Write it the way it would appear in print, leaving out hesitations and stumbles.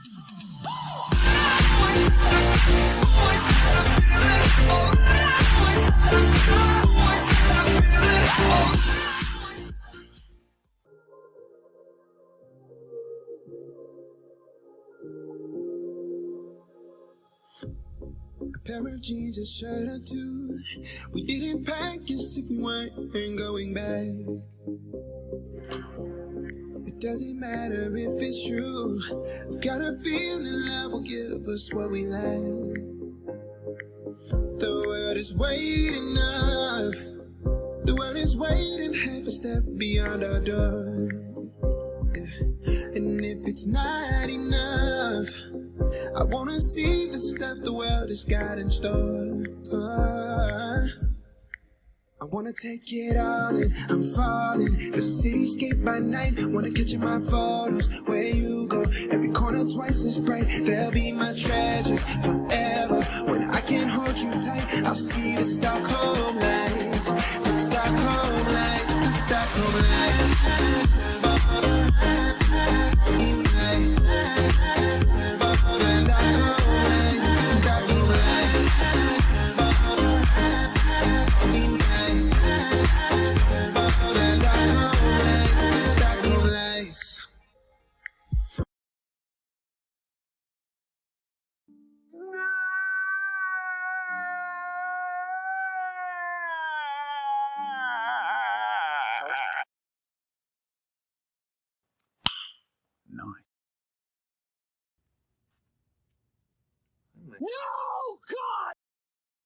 A pair of jeans, a shirt or two. We didn't pack as if we weren't going back. It doesn't matter if it's true. I've got a feeling love will give us what we like. The world is waiting up. The world is waiting half a step beyond our door. Yeah. And if it's not enough, I wanna see the stuff the world has got in store. I wanna take it all in, I'm falling. The cityscape by night, wanna catch in my photos. Where you go, every corner twice as bright. They'll be my treasures forever. When I can't hold you tight, I'll see the Stockholm lights. The Stockholm lights, the Stockholm lights.